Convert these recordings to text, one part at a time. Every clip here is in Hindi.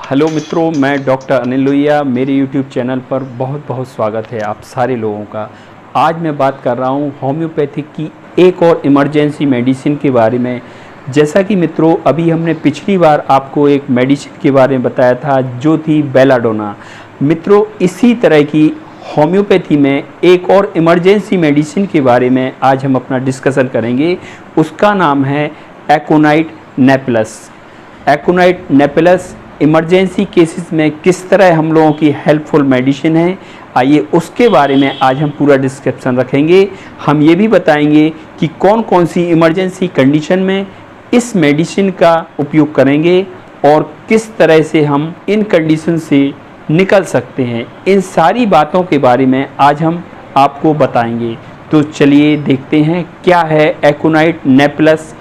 हेलो मित्रों, मैं डॉक्टर अनिल लोहिया। मेरे यूट्यूब चैनल पर बहुत बहुत स्वागत है आप सारे लोगों का। आज मैं बात कर रहा हूँ होम्योपैथिक की एक और इमरजेंसी मेडिसिन के बारे में। जैसा कि मित्रों, अभी हमने पिछली बार आपको एक मेडिसिन के बारे में बताया था जो थी बेलाडोना। मित्रों, इसी तरह की होम्योपैथी में एक और इमरजेंसी मेडिसिन के बारे में आज हम अपना डिस्कशन करेंगे। उसका नाम है एकोनाइट नेप्लस। एकोनाइट नेप्लस इमरजेंसी केसेस में किस तरह हम लोगों की हेल्पफुल मेडिसिन है, आइए उसके बारे में आज हम पूरा डिस्क्रिप्शन रखेंगे। हम ये भी बताएंगे कि कौन कौन सी इमरजेंसी कंडीशन में इस मेडिसिन का उपयोग करेंगे और किस तरह से हम इन कंडीशन से निकल सकते हैं। इन सारी बातों के बारे में आज हम आपको बताएंगे। तो चलिए देखते हैं क्या है एकोनाइट नेप्लस।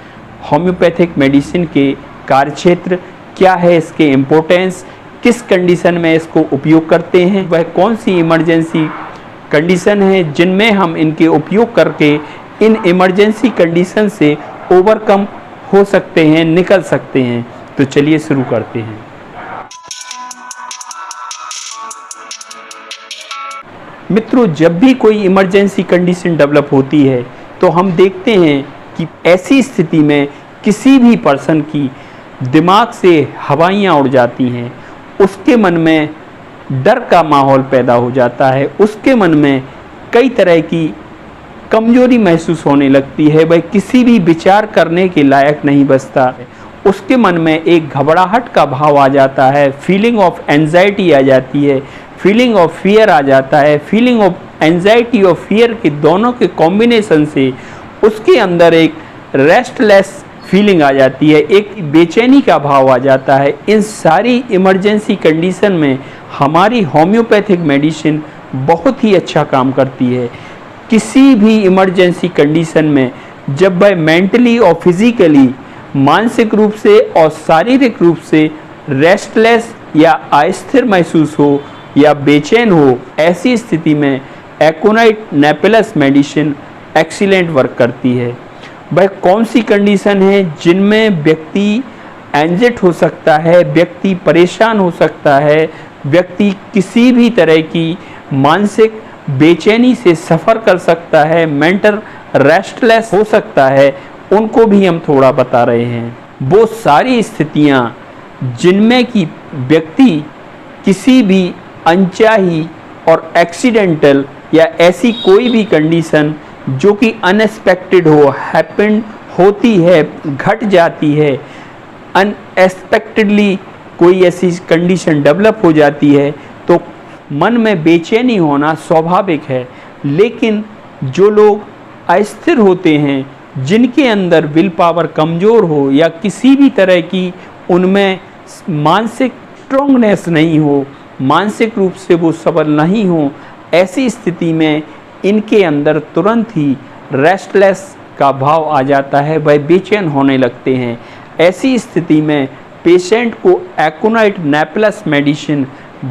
होम्योपैथिक मेडिसिन के कार्यक्षेत्र क्या है, इसके इम्पोर्टेंस, किस कंडीशन में इसको उपयोग करते हैं, वह कौन सी इमरजेंसी कंडीशन है जिनमें हम इनके उपयोग करके इन इमरजेंसी कंडीशन से ओवरकम हो सकते हैं, निकल सकते हैं। तो चलिए शुरू करते हैं। मित्रों, जब भी कोई इमरजेंसी कंडीशन डेवलप होती है तो हम देखते हैं कि ऐसी स्थिति में किसी भी पर्सन की दिमाग से हवाइयाँ उड़ जाती हैं, उसके मन में डर का माहौल पैदा हो जाता है, उसके मन में कई तरह की कमजोरी महसूस होने लगती है, वह किसी भी विचार करने के लायक नहीं बचता है, उसके मन में एक घबराहट का भाव आ जाता है, फीलिंग ऑफ एंजाइटी आ जाती है, फीलिंग ऑफ फियर आ जाता है। फीलिंग ऑफ एंजाइटी और फियर के दोनों के कॉम्बिनेशन से उसके अंदर एक रेस्टलेस फीलिंग आ जाती है, एक बेचैनी का भाव आ जाता है। इन सारी इमरजेंसी कंडीशन में हमारी होम्योपैथिक मेडिसिन बहुत ही अच्छा काम करती है। किसी भी इमरजेंसी कंडीशन में जब वह मेंटली और फिजिकली, मानसिक रूप से और शारीरिक रूप से रेस्टलेस या अस्थिर महसूस हो या बेचैन हो, ऐसी स्थिति में एकोनाइट नेप्लस मेडिसिन एक्सीलेंट वर्क करती है। वह कौन सी कंडीशन है जिनमें व्यक्ति एंजाइट हो सकता है, व्यक्ति परेशान हो सकता है, व्यक्ति किसी भी तरह की मानसिक बेचैनी से सफ़र कर सकता है, मेंटल रेस्टलेस हो सकता है, उनको भी हम थोड़ा बता रहे हैं। वो सारी स्थितियां जिनमें कि व्यक्ति किसी भी अनचाही और एक्सीडेंटल या ऐसी कोई भी कंडीशन जो कि अनएक्सपेक्टेड हो, हैपन होती है, घट जाती है, अनएक्सपेक्टेडली कोई ऐसी कंडीशन डेवलप हो जाती है तो मन में बेचैनी होना स्वाभाविक है। लेकिन जो लोग अस्थिर होते हैं, जिनके अंदर विल पावर कमज़ोर हो या किसी भी तरह की उनमें मानसिक स्ट्रॉन्गनेस नहीं हो, मानसिक रूप से वो सबल नहीं हो, ऐसी स्थिति में इनके अंदर तुरंत ही रेस्टलेस का भाव आ जाता है, वह बेचैन होने लगते हैं। ऐसी स्थिति में पेशेंट को एकोनाइट नेप्लस मेडिसिन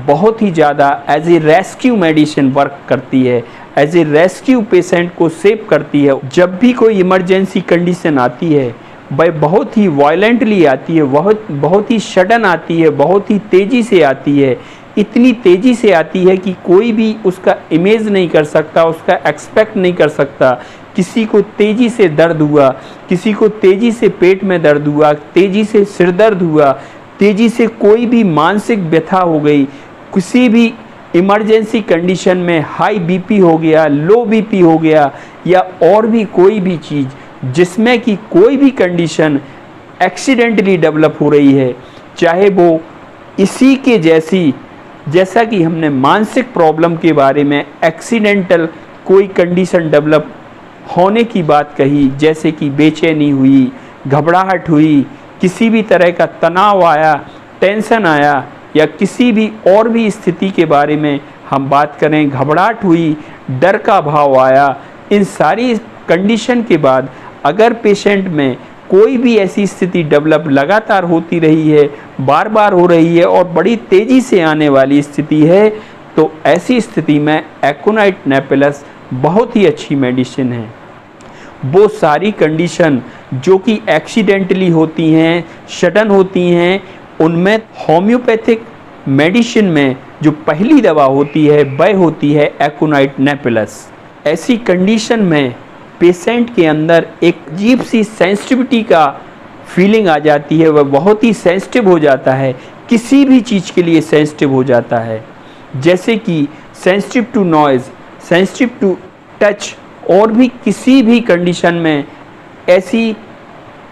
बहुत ही ज़्यादा as a rescue medicine work करती है, एज ए रेस्क्यू पेशेंट को सेव करती है। जब भी कोई इमरजेंसी कंडीशन आती है वह बहुत ही वायलेंटली आती है, बहुत ही सडन आती है, बहुत ही तेज़ी से आती है। इतनी तेज़ी से आती है कि कोई भी उसका इमेज नहीं कर सकता, उसका एक्सपेक्ट नहीं कर सकता। किसी को तेज़ी से दर्द हुआ, किसी को तेज़ी से पेट में दर्द हुआ, तेज़ी से सिर दर्द हुआ, तेज़ी से कोई भी मानसिक व्यथा हो गई, किसी भी इमरजेंसी कंडीशन में हाई बीपी हो गया, लो बीपी हो गया, या और भी कोई भी चीज़ जिसमें कि कोई भी कंडीशन एक्सीडेंटली डेवलप हो रही है, चाहे वो इसी के जैसा कि हमने मानसिक प्रॉब्लम के बारे में एक्सीडेंटल कोई कंडीशन डेवलप होने की बात कही, जैसे कि बेचैनी हुई, घबराहट हुई, किसी भी तरह का तनाव आया, टेंशन आया, या किसी भी और भी स्थिति के बारे में हम बात करें, घबराहट हुई, डर का भाव आया, इन सारी कंडीशन के बाद अगर पेशेंट में कोई भी ऐसी स्थिति डेवलप लगातार होती रही है, बार बार हो रही है और बड़ी तेज़ी से आने वाली स्थिति है, तो ऐसी स्थिति में एकोनाइट नेप्लस बहुत ही अच्छी मेडिसिन है। वो सारी कंडीशन जो कि एक्सीडेंटली होती हैं, सडन होती हैं, उनमें होम्योपैथिक मेडिसिन में जो पहली दवा होती है वह होती है एकोनाइट नेपिलस। ऐसी कंडीशन में पेशेंट के अंदर एक अजीब सी सेंसिटिविटी का फीलिंग आ जाती है, वह बहुत ही सेंसिटिव हो जाता है, किसी भी चीज़ के लिए सेंसिटिव हो जाता है, जैसे कि sensitive to noise, sensitive to touch, और भी किसी भी कंडीशन में, ऐसी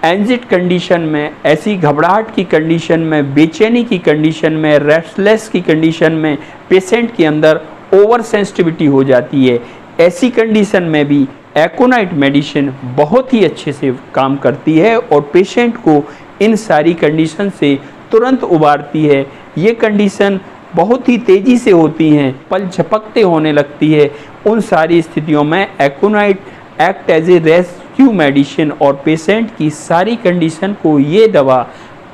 एंजाइटी कंडीशन में, ऐसी घबराहट की कंडीशन में, बेचैनी की कंडीशन में, रेस्टलेस की कंडीशन में पेशेंट के अंदर ओवर सेंसिटिविटी हो जाती है। ऐसी कंडीशन में भी एकोनाइट मेडिसिन बहुत ही अच्छे से काम करती है और पेशेंट को इन सारी कंडीशन से तुरंत उबारती है। ये कंडीशन बहुत ही तेज़ी से होती हैं, पल झपकते होने लगती है। उन सारी स्थितियों में aconite act as a rescue medicine और पेशेंट की सारी कंडीशन को ये दवा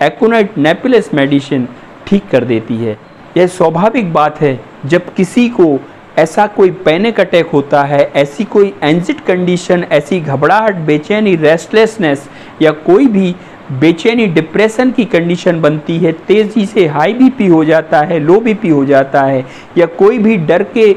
एकोनाइट नेपिलस मेडिसिन ठीक कर देती है। यह स्वाभाविक बात है, जब किसी को ऐसा कोई पैनिक अटैक होता है, ऐसी कोई एंजाइटी कंडीशन, ऐसी घबराहट, बेचैनी, रेस्टलेसनेस या कोई भी बेचैनी डिप्रेशन की कंडीशन बनती है, तेज़ी से हाई बीपी हो जाता है, लो बीपी हो जाता है, या कोई भी डर के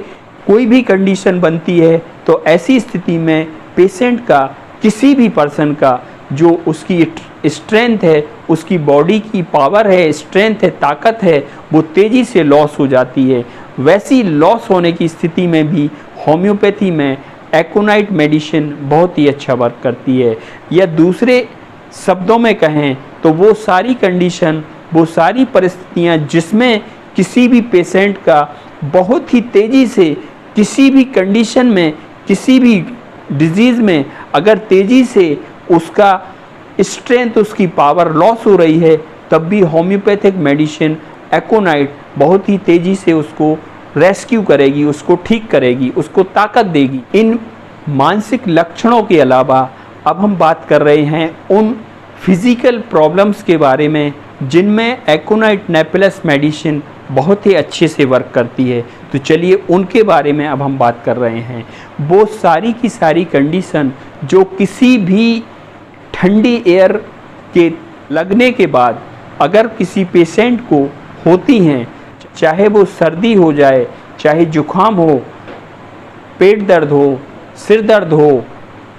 कोई भी कंडीशन बनती है, तो ऐसी स्थिति में पेशेंट का, किसी भी पर्सन का जो उसकी स्ट्रेंथ है, उसकी बॉडी की पावर है, स्ट्रेंथ है, ताकत है, वो तेज़ी से लॉस हो जाती है। वैसी लॉस होने की स्थिति में भी होम्योपैथी में एकोनाइट मेडिसिन बहुत ही अच्छा वर्क करती है। या दूसरे शब्दों में कहें तो वो सारी कंडीशन, वो सारी परिस्थितियाँ जिसमें किसी भी पेशेंट का बहुत ही तेज़ी से किसी भी कंडीशन में, किसी भी डिजीज़ में अगर तेज़ी से उसका स्ट्रेंथ, उसकी पावर लॉस हो रही है, तब भी होम्योपैथिक मेडिसिन एकोनाइट बहुत ही तेज़ी से उसको रेस्क्यू करेगी, उसको ठीक करेगी, उसको ताकत देगी। इन मानसिक लक्षणों के अलावा अब हम बात कर रहे हैं उन फिज़िकल प्रॉब्लम्स के बारे में जिनमें एकोनाइट नेपिलस मेडिसिन बहुत ही अच्छे से वर्क करती है। तो चलिए उनके बारे में अब हम बात कर रहे हैं। वो सारी की सारी कंडीशन जो किसी भी ठंडी एयर के लगने के बाद अगर किसी पेशेंट को होती हैं, चाहे वो सर्दी हो जाए, चाहे जुखाम हो, पेट दर्द हो, सिर दर्द हो,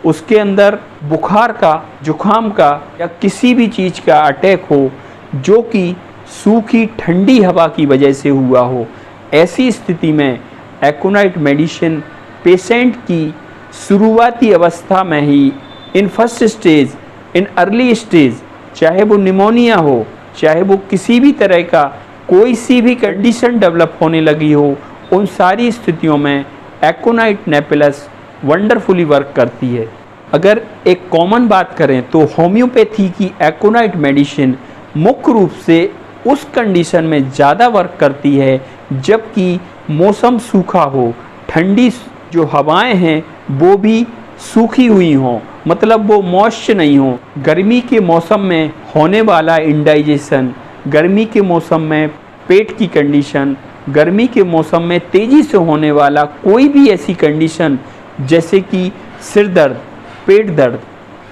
उसके अंदर बुखार का, जुखाम का या किसी भी चीज़ का अटैक हो जो कि सूखी ठंडी हवा की वजह से हुआ हो, ऐसी स्थिति में एकोनाइट मेडिसिन पेशेंट की शुरुआती अवस्था में ही, in first stage, in early stage, चाहे वो निमोनिया हो, चाहे वो किसी भी तरह का कोई सी भी कंडीशन डेवलप होने लगी हो, उन सारी स्थितियों में एकोनाइट नेपिलस वंडरफुली वर्क करती है। अगर एक कॉमन बात करें तो होम्योपैथी की एकोनाइट मेडिसिन मुख्य रूप से उस कंडीशन में ज़्यादा वर्क करती है जबकि मौसम सूखा हो, ठंडी जो हवाएं हैं वो भी सूखी हुई हों, मतलब वो मॉइस्चर नहीं हो। गर्मी के मौसम में होने वाला इंडाइजेशन, गर्मी के मौसम में पेट की कंडीशन, गर्मी के मौसम में तेज़ी से होने वाला कोई भी ऐसी कंडीशन जैसे कि सिर दर्द, पेट दर्द,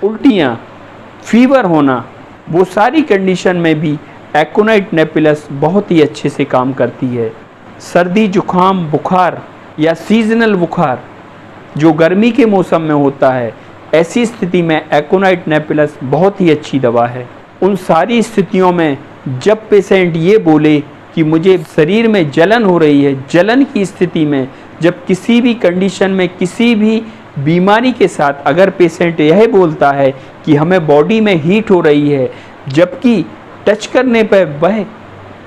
उल्टियाँ, फीवर होना, वो सारी कंडीशन में भी एकोनाइट नेपिलस बहुत ही अच्छे से काम करती है। सर्दी, जुखाम, बुखार या सीजनल बुखार जो गर्मी के मौसम में होता है, ऐसी स्थिति में एकोनाइट नेपिलस बहुत ही अच्छी दवा है। उन सारी स्थितियों में जब पेशेंट ये बोले कि मुझे शरीर में जलन हो रही है, जलन की स्थिति में, जब किसी भी कंडीशन में, किसी भी बीमारी के साथ अगर पेशेंट यह बोलता है कि हमें बॉडी में हीट हो रही है, जबकि टच करने पर वह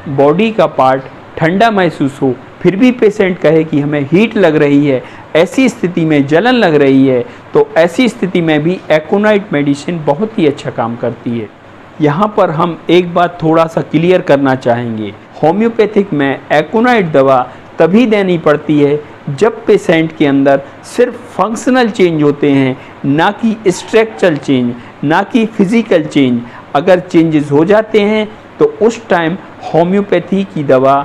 बॉडी का पार्ट ठंडा महसूस हो, फिर भी पेशेंट कहे कि हमें हीट लग रही है, ऐसी स्थिति में जलन लग रही है, तो ऐसी स्थिति में भी एकोनाइट मेडिसिन बहुत ही अच्छा काम करती है। यहाँ पर हम एक बात थोड़ा सा क्लियर करना चाहेंगे, होम्योपैथिक में एकोनाइट दवा तभी देनी पड़ती है जब पेशेंट के अंदर सिर्फ फंक्शनल चेंज होते हैं, ना कि स्ट्रक्चरल चेंज, ना कि फिजिकल चेंज। अगर चेंजेस हो जाते हैं तो उस टाइम होम्योपैथी की दवा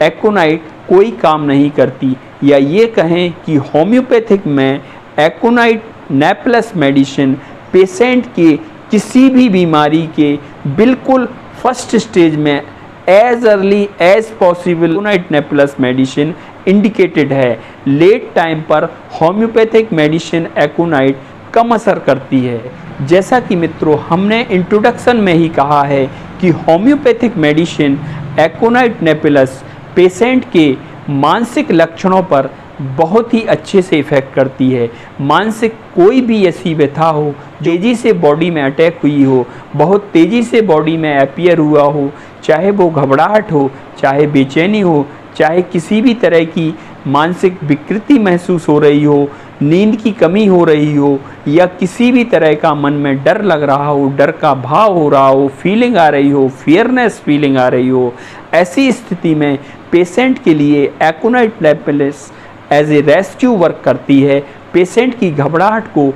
एकोनाइट कोई काम नहीं करती, या ये कहें कि होम्योपैथिक में एकोनाइट नेपिलस मेडिसिन पेशेंट के किसी भी बीमारी के बिल्कुल फर्स्ट स्टेज में as early as possible aconite napellus medicine indicated है। लेट टाइम पर होम्योपैथिक मेडिसिन एकोनाइट कम असर करती है। जैसा कि मित्रों हमने इंट्रोडक्शन में ही कहा है कि होम्योपैथिक मेडिसिन एकोनाइट नेबुलस पेशेंट के मानसिक लक्षणों पर बहुत ही अच्छे से इफ़ेक्ट करती है। मानसिक कोई भी ऐसी व्यथा हो, तेज़ी से बॉडी में अटैक हुई हो, बहुत तेज़ी से बॉडी में अपीयर हुआ हो, चाहे वो घबराहट हो, चाहे बेचैनी हो, चाहे किसी भी तरह की मानसिक विकृति महसूस हो रही हो, नींद की कमी हो रही हो, या किसी भी तरह का मन में डर लग रहा हो, डर का भाव हो रहा हो, फीलिंग आ रही हो, फियरनेस फीलिंग आ रही हो, ऐसी स्थिति में पेशेंट के लिए aconite napellus as a rescue work करती है। पेशेंट की घबराहट को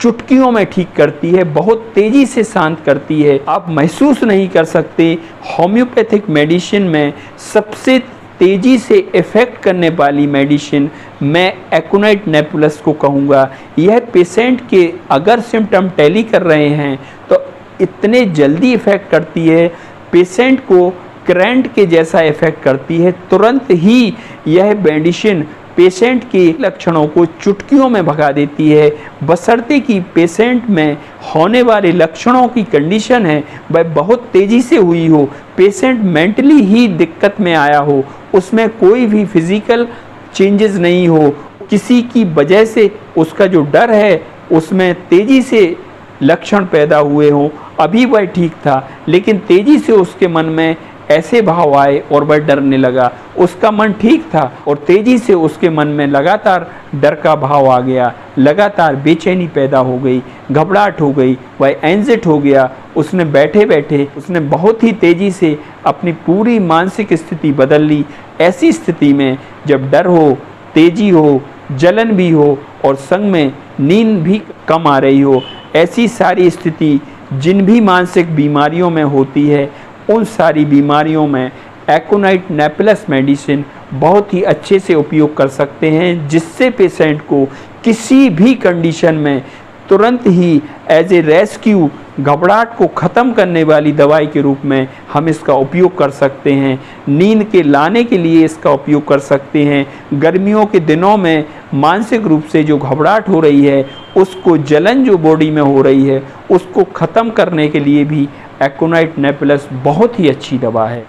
चुटकियों में ठीक करती है, बहुत तेज़ी से शांत करती है। आप महसूस नहीं कर सकते। होम्योपैथिक मेडिसिन में सबसे तेज़ी से इफ़ेक्ट करने वाली मेडिसिन मैं एकोनाइट नेबुलस को कहूँगा। यह पेशेंट के अगर सिम्टम टैली कर रहे हैं तो इतने जल्दी इफ़ेक्ट करती है, पेशेंट को करंट के जैसा इफ़ेक्ट करती है। तुरंत ही यह मेडिसिन पेशेंट के लक्षणों को चुटकियों में भगा देती है, बशर्ते कि पेशेंट में होने वाले लक्षणों की कंडीशन है वह बहुत तेज़ी से हुई हो, पेशेंट मेंटली ही दिक्कत में आया हो, उसमें कोई भी फिजिकल चेंजेस नहीं हो, किसी की वजह से उसका जो डर है उसमें तेज़ी से लक्षण पैदा हुए हों। अभी वह ठीक था लेकिन तेज़ी से उसके मन में ऐसे भाव आए और वह डरने लगा। उसका मन ठीक था और तेज़ी से उसके मन में लगातार डर का भाव आ गया, लगातार बेचैनी पैदा हो गई, घबराहट हो गई, वह एंजाइटी हो गया। उसने बैठे बैठे उसने बहुत ही तेज़ी से अपनी पूरी मानसिक स्थिति बदल ली। ऐसी स्थिति में जब डर हो, तेज़ी हो, जलन भी हो और संग में नींद भी कम आ रही हो, ऐसी सारी स्थिति जिन भी मानसिक बीमारियों में होती है उन सारी बीमारियों में एकोनाइट नेबुलस मेडिसिन बहुत ही अच्छे से उपयोग कर सकते हैं, जिससे पेशेंट को किसी भी कंडीशन में तुरंत ही एज ए रेस्क्यू घबराहट को ख़त्म करने वाली दवाई के रूप में हम इसका उपयोग कर सकते हैं। नींद के लाने के लिए इसका उपयोग कर सकते हैं। गर्मियों के दिनों में मानसिक रूप से जो घबराहट हो रही है, उसको जलन जो बॉडी में हो रही है, उसको ख़त्म करने के लिए भी एकोनाइट नेबुलस बहुत ही अच्छी दवा है।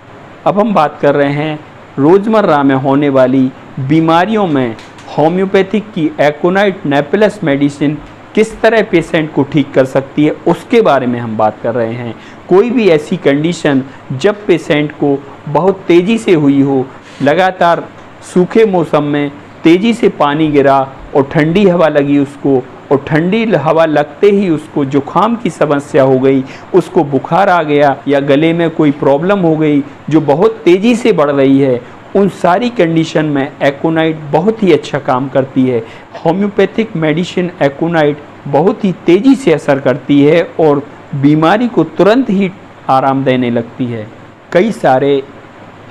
अब हम बात कर रहे हैं रोज़मर्रा में होने वाली बीमारियों में होम्योपैथिक की एकोनाइट नेबुलस मेडिसिन किस तरह पेशेंट को ठीक कर सकती है, उसके बारे में हम बात कर रहे हैं। कोई भी ऐसी कंडीशन जब पेशेंट को बहुत तेज़ी से हुई हो, लगातार सूखे मौसम में तेज़ी से पानी गिरा और ठंडी हवा लगी उसको, और ठंडी हवा लगते ही उसको जुखाम की समस्या हो गई, उसको बुखार आ गया या गले में कोई प्रॉब्लम हो गई जो बहुत तेज़ी से बढ़ रही है, उन सारी कंडीशन में एकोनाइट बहुत ही अच्छा काम करती है। होम्योपैथिक मेडिसिन एकोनाइट बहुत ही तेज़ी से असर करती है और बीमारी को तुरंत ही आराम देने लगती है। कई सारे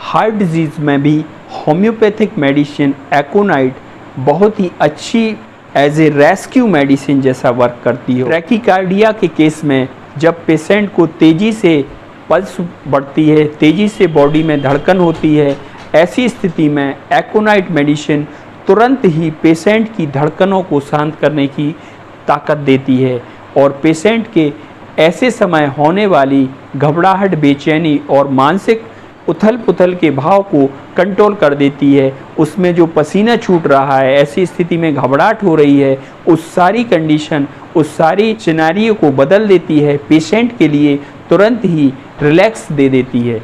हार्ट डिजीज़ में भी होम्योपैथिक मेडिसिन एकोनाइट बहुत ही अच्छी एज ए रेस्क्यू मेडिसिन जैसा वर्क करती है। ब्रैकीकार्डिया के केस में जब पेशेंट को तेज़ी से पल्स बढ़ती है, तेज़ी से बॉडी में धड़कन होती है, ऐसी स्थिति में एकोनाइट मेडिसिन तुरंत ही पेशेंट की धड़कनों को शांत करने की ताकत देती है और पेशेंट के ऐसे समय होने वाली घबराहट, बेचैनी और मानसिक उथल पुथल के भाव को कंट्रोल कर देती है। उसमें जो पसीना छूट रहा है, ऐसी स्थिति में घबराहट हो रही है, उस सारी कंडीशन, उस सारी सिनेरियो को बदल देती है, पेशेंट के लिए तुरंत ही रिलैक्स दे देती है।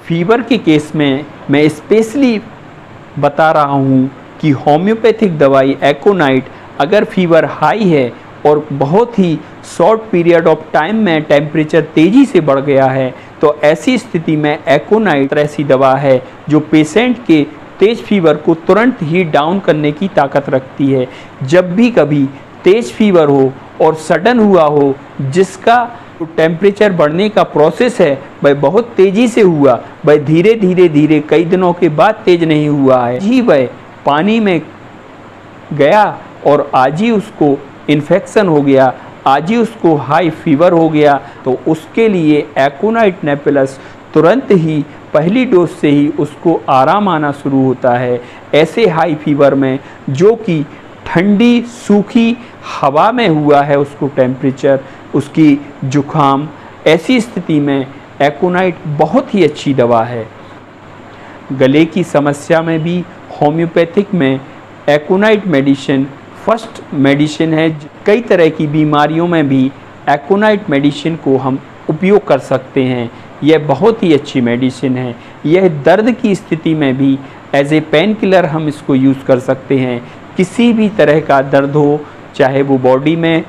फीवर के केस में मैं स्पेशली बता रहा हूँ कि होम्योपैथिक दवाई एकोनाइट अगर फीवर हाई है और बहुत ही शॉर्ट पीरियड ऑफ टाइम में टेम्परेचर तेज़ी से बढ़ गया है, तो ऐसी स्थिति में एकोनाइट ऐसी दवा है जो पेशेंट के तेज़ फीवर को तुरंत ही डाउन करने की ताकत रखती है। जब भी कभी तेज़ फीवर हो और सडन हुआ हो, जिसका टेम्परेचर बढ़ने का प्रोसेस है वह बहुत तेज़ी से हुआ, वह धीरे धीरे कई दिनों के बाद तेज़ नहीं हुआ है, ही वह पानी में गया और आज ही उसको इन्फेक्शन हो गया, आज ही उसको हाई फीवर हो गया, तो उसके लिए एकोनाइट नेबुलस तुरंत ही पहली डोज से ही उसको आराम आना शुरू होता है। ऐसे हाई फीवर में जो कि ठंडी सूखी हवा में हुआ है उसको टेम्परेचर, उसकी जुखाम, ऐसी स्थिति में एकोनाइट बहुत ही अच्छी दवा है। गले की समस्या में भी होम्योपैथिक में एकोनाइट मेडिसिन फर्स्ट मेडिसिन है। कई तरह की बीमारियों में भी एकोनाइट मेडिसिन को हम उपयोग कर सकते हैं। यह बहुत ही अच्छी मेडिसिन है। यह दर्द की स्थिति में भी एज ए पेन किलर हम इसको यूज़ कर सकते हैं। किसी भी तरह का दर्द हो, चाहे वो बॉडी में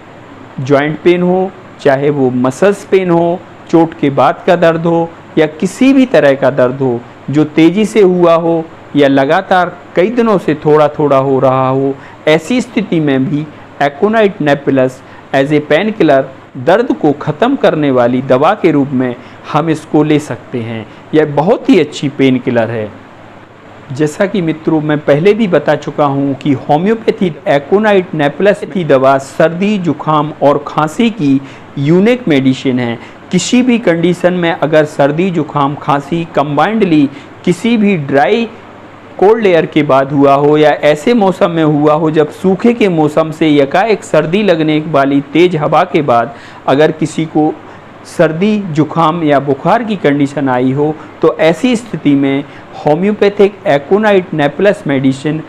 जॉइंट पेन हो, चाहे वो मसल्स पेन हो, चोट के बाद का दर्द हो, या किसी भी तरह का दर्द हो जो तेज़ी से हुआ हो या लगातार कई दिनों से थोड़ा थोड़ा हो रहा हो, ऐसी स्थिति में भी एकोनाइट नेप्लस एज ए पेन किलर, दर्द को ख़त्म करने वाली दवा के रूप में हम इसको ले सकते हैं। यह बहुत ही अच्छी पेन किलर है। जैसा कि मित्रों मैं पहले भी बता चुका हूं कि होम्योपैथी एकोनाइट नेप्लस की दवा सर्दी, जुखाम और खांसी की यूनिक मेडिसिन है। किसी भी कंडीशन में अगर सर्दी, जुखाम, खांसी कंबाइंडली किसी भी ड्राई कोल्ड एयर के बाद हुआ हो या ऐसे मौसम में हुआ हो जब सूखे के मौसम से यकाएक सर्दी लगने वाली तेज़ हवा के बाद अगर किसी को सर्दी, जुखाम या बुखार की कंडीशन आई हो, तो ऐसी स्थिति में होम्योपैथिक एकोनाइट नेप्लस मेडिसिन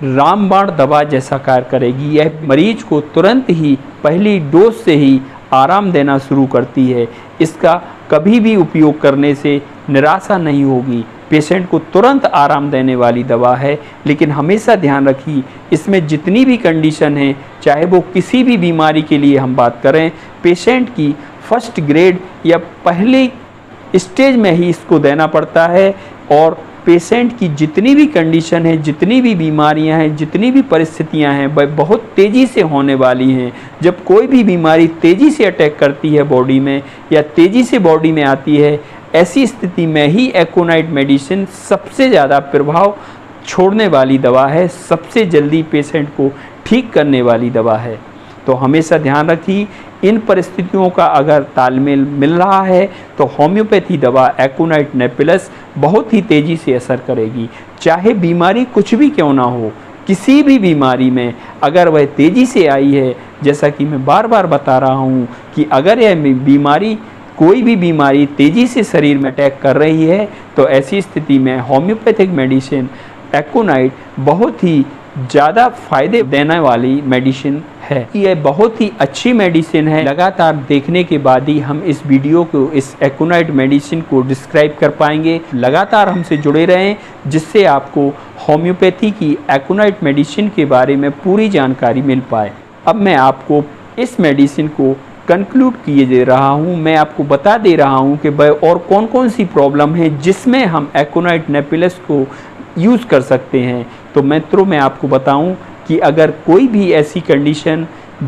रामबाण दवा जैसा कार्य करेगी। यह मरीज को तुरंत ही पहली डोज से ही आराम देना शुरू करती है। इसका कभी भी उपयोग करने से निराशा नहीं होगी। पेशेंट को तुरंत आराम देने वाली दवा है। लेकिन हमेशा ध्यान रखिए, इसमें जितनी भी कंडीशन है, चाहे वो किसी भी बीमारी के लिए हम बात करें, पेशेंट की फर्स्ट ग्रेड या पहले स्टेज में ही इसको देना पड़ता है। और पेशेंट की जितनी भी कंडीशन है, जितनी भी बीमारियां हैं, जितनी भी परिस्थितियां हैं, वह बहुत तेज़ी से होने वाली हैं। जब कोई भी बीमारी तेज़ी से अटैक करती है बॉडी में या तेज़ी से बॉडी में आती है, ऐसी स्थिति में ही एकोनाइट मेडिसिन सबसे ज़्यादा प्रभाव छोड़ने वाली दवा है, सबसे जल्दी पेशेंट को ठीक करने वाली दवा है। तो हमेशा ध्यान रखिए, इन परिस्थितियों का अगर तालमेल मिल रहा है तो होम्योपैथी दवा एकोनाइट नेप्लस बहुत ही तेज़ी से असर करेगी। चाहे बीमारी कुछ भी क्यों ना हो, किसी भी बीमारी में अगर वह तेज़ी से आई है, जैसा कि मैं बार बार बता रहा हूँ कि अगर यह बीमारी कोई भी बीमारी तेज़ी से शरीर में अटैक कर रही है, तो ऐसी स्थिति में होम्योपैथिक मेडिसिन एकोनाइट बहुत ही ज़्यादा फायदे देने वाली मेडिसिन है। यह बहुत ही अच्छी मेडिसिन है। लगातार देखने के बाद ही हम इस वीडियो को, इस एकोनाइट मेडिसिन को डिस्क्राइब कर पाएंगे। लगातार हमसे जुड़े रहें, जिससे आपको होम्योपैथी की एकोनाइट मेडिसिन के बारे में पूरी जानकारी मिल पाए। अब मैं आपको इस मेडिसिन को कंक्लूड किए दे रहा हूँ। मैं आपको बता दे रहा हूँ कि भाई और कौन कौन सी प्रॉब्लम है जिसमें हम एकोनाइट नेप्लस को यूज़ कर सकते हैं। तो मित्रों मैं आपको बताऊं कि अगर कोई भी ऐसी कंडीशन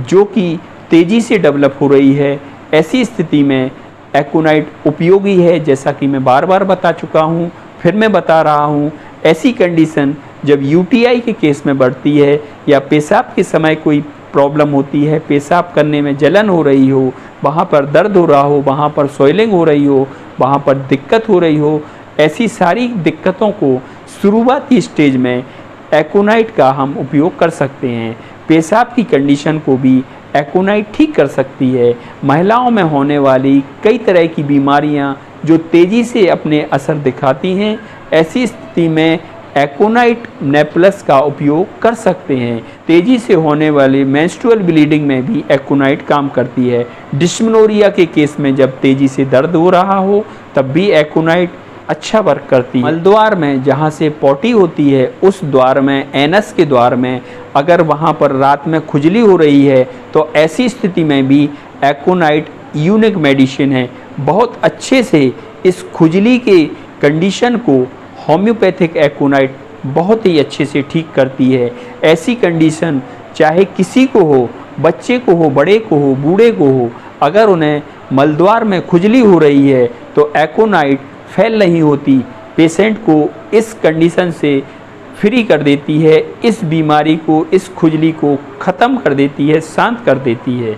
जो कि तेज़ी से डेवलप हो रही है, ऐसी स्थिति में एकोनाइट उपयोगी है। जैसा कि मैं बार बार बता चुका हूं, फिर मैं बता रहा हूं, ऐसी कंडीशन जब यूटीआई के केस में बढ़ती है या पेशाब के समय कोई प्रॉब्लम होती है, पेशाब करने में जलन हो रही हो, वहाँ पर दर्द हो रहा हो, वहाँ पर सोइलिंग हो रही हो, वहाँ पर दिक्कत हो रही हो, ऐसी सारी दिक्कतों को शुरुआती स्टेज में एकोनाइट का हम उपयोग कर सकते हैं। पेशाब की कंडीशन को भी एकोनाइट ठीक कर सकती है। महिलाओं में होने वाली कई तरह की बीमारियां जो तेज़ी से अपने असर दिखाती हैं, ऐसी स्थिति में एकोनाइट नेप्लस का उपयोग कर सकते हैं। तेज़ी से होने वाली मेंस्ट्रुअल ब्लीडिंग में भी एकोनाइट काम करती है। डिस्मेनोरिया के केस में जब तेज़ी से दर्द हो रहा हो, तब भी एकोनाइट अच्छा वर्क करती है। मलद्वार में जहाँ से पॉटी होती है, उस द्वार में, एनस के द्वार में अगर वहाँ पर रात में खुजली हो रही है, तो ऐसी स्थिति में भी एकोनाइट यूनिक मेडिसिन है। बहुत अच्छे से इस खुजली के कंडीशन को होम्योपैथिक एकोनाइट बहुत ही अच्छे से ठीक करती है। ऐसी कंडीशन चाहे किसी को हो, बच्चे को हो, बड़े को हो, बूढ़े को हो, अगर उन्हें मलद्वार में खुजली हो रही है तो एकोनाइट फैल नहीं होती, पेशेंट को इस कंडीशन से फ्री कर देती है, इस बीमारी को, इस खुजली को ख़त्म कर देती है, शांत कर देती है।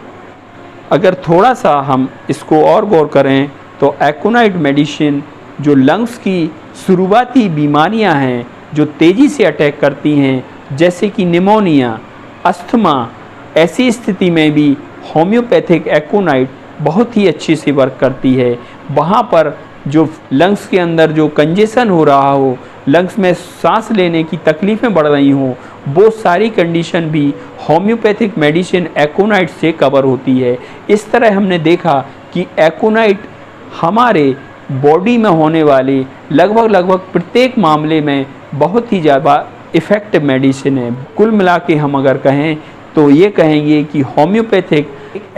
अगर थोड़ा सा हम इसको और गौर करें तो एकोनाइट मेडिसिन जो लंग्स की शुरुआती बीमारियां हैं जो तेज़ी से अटैक करती हैं, जैसे कि निमोनिया, अस्थमा, ऐसी स्थिति में भी होम्योपैथिक एकोनाइट बहुत ही अच्छे से वर्क करती है। वहाँ पर जो लंग्स के अंदर जो कंजेशन हो रहा हो, लंग्स में सांस लेने की तकलीफ़ें बढ़ रही हों, वो सारी कंडीशन भी होम्योपैथिक मेडिसिन एकोनाइट से कवर होती है। इस तरह हमने देखा कि एकोनाइट हमारे बॉडी में होने वाले लगभग प्रत्येक मामले में बहुत ही ज़्यादा इफ़ेक्टिव मेडिसिन है। कुल मिला के हम अगर कहें तो ये कहेंगे कि होम्योपैथिक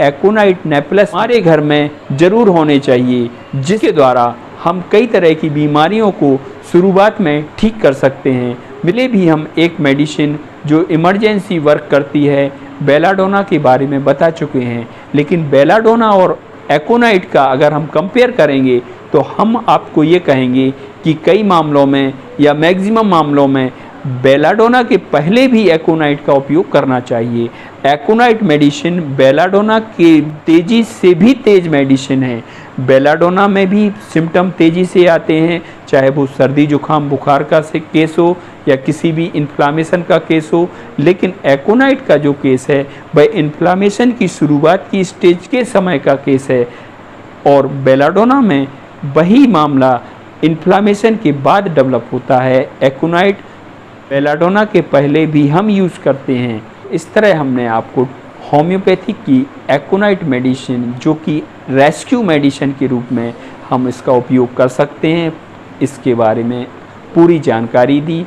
एकोनाइट नेप्लस हमारे घर में ज़रूर होने चाहिए, जिसके द्वारा हम कई तरह की बीमारियों को शुरुआत में ठीक कर सकते हैं। मिले भी हम एक मेडिसिन जो इमरजेंसी वर्क करती है, बेलाडोना के बारे में बता चुके हैं, लेकिन बेलाडोना और एकोनाइट का अगर हम कंपेयर करेंगे तो हम आपको ये कहेंगे कि कई मामलों में या मैक्सिमम मामलों में बेलाडोना के पहले भी एकोनाइट का उपयोग करना चाहिए। एकोनाइट मेडिसिन बेलाडोना के तेज़ी से भी तेज़ मेडिसिन है। बेलाडोना में भी सिम्टम तेज़ी से आते हैं, चाहे वो सर्दी जुकाम बुखार का से केस हो या किसी भी इन्फ्लामेशन का केस हो, लेकिन एकोनाइट का जो केस है वह इन्फ्लामेशन की शुरुआत की स्टेज के समय का केस है, और बेलाडोना में वही मामला इन्फ्लामेशन के बाद डेवलप होता है। एकोनाइट बेलाडोना के पहले भी हम यूज़ करते हैं। इस तरह हमने आपको होम्योपैथिक की एकोनाइट मेडिसिन, जो कि रेस्क्यू मेडिसिन के रूप में हम इसका उपयोग कर सकते हैं, इसके बारे में पूरी जानकारी दी।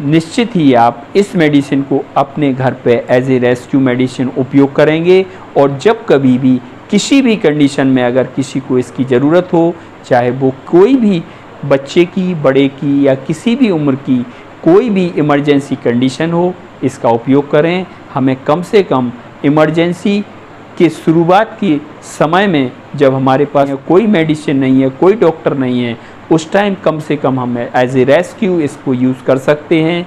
निश्चित ही आप इस मेडिसिन को अपने घर पे एज ए रेस्क्यू मेडिसिन उपयोग करेंगे, और जब कभी भी किसी भी कंडीशन में अगर किसी को इसकी ज़रूरत हो, चाहे वो कोई भी बच्चे की, बड़े की या किसी भी उम्र की कोई भी इमरजेंसी कंडीशन हो, इसका उपयोग करें। हमें कम से कम इमरजेंसी के शुरुआत के समय में, जब हमारे पास कोई मेडिसिन नहीं है, कोई डॉक्टर नहीं है, उस टाइम कम से कम हम एज ए रेस्क्यू इसको यूज़ कर सकते हैं।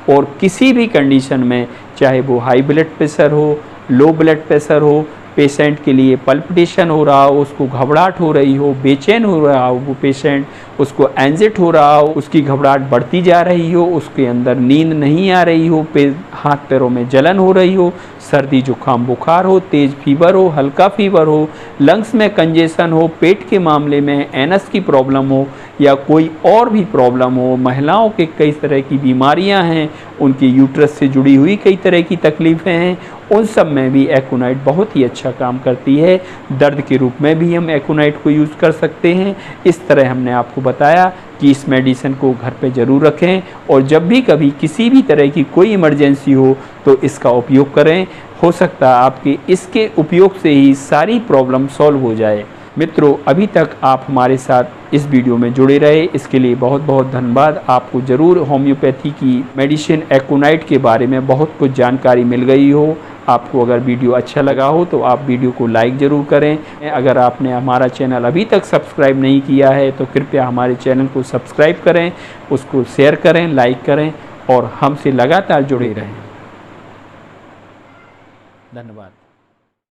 और किसी भी कंडीशन में, चाहे वो हाई ब्लड प्रेशर हो, लो ब्लड प्रेशर हो, पेशेंट के लिए पल्पिटेशन हो रहा हो, उसको घबराहट हो रही हो, बेचैन हो रहा हो वो पेशेंट, उसको एंजाइटी हो रहा हो, उसकी घबराहट बढ़ती जा रही हो, उसके अंदर नींद नहीं आ रही हो, हाथ पैरों में जलन हो रही हो, सर्दी जुकाम बुखार हो, तेज़ फीवर हो, हल्का फीवर हो, लंग्स में कंजेशन हो, पेट के मामले में एनस की प्रॉब्लम हो, या कोई और भी प्रॉब्लम हो, महिलाओं के कई तरह की बीमारियां हैं, उनके यूट्रस से जुड़ी हुई कई तरह की तकलीफ़ें हैं, उन सब में भी एकोनाइट बहुत ही अच्छा काम करती है। दर्द के रूप में भी हम एकोनाइट को यूज़ कर सकते हैं। इस तरह हमने आपको बताया कि इस मेडिसिन को घर पे ज़रूर रखें, और जब भी कभी किसी भी तरह की कोई इमरजेंसी हो तो इसका उपयोग करें। हो सकता है आपके इसके उपयोग से ही सारी प्रॉब्लम सॉल्व हो जाए। मित्रों, अभी तक आप हमारे साथ इस वीडियो में जुड़े रहे, इसके लिए बहुत बहुत धन्यवाद। आपको ज़रूर होम्योपैथी की मेडिसिन एकोनाइट के बारे में बहुत कुछ जानकारी मिल गई हो। आपको अगर वीडियो अच्छा लगा हो तो आप वीडियो को लाइक ज़रूर करें। अगर आपने हमारा चैनल अभी तक सब्सक्राइब नहीं किया है तो कृपया हमारे चैनल को सब्सक्राइब करें, उसको शेयर करें, लाइक करें, और हमसे लगातार जुड़े रहें। धन्यवाद।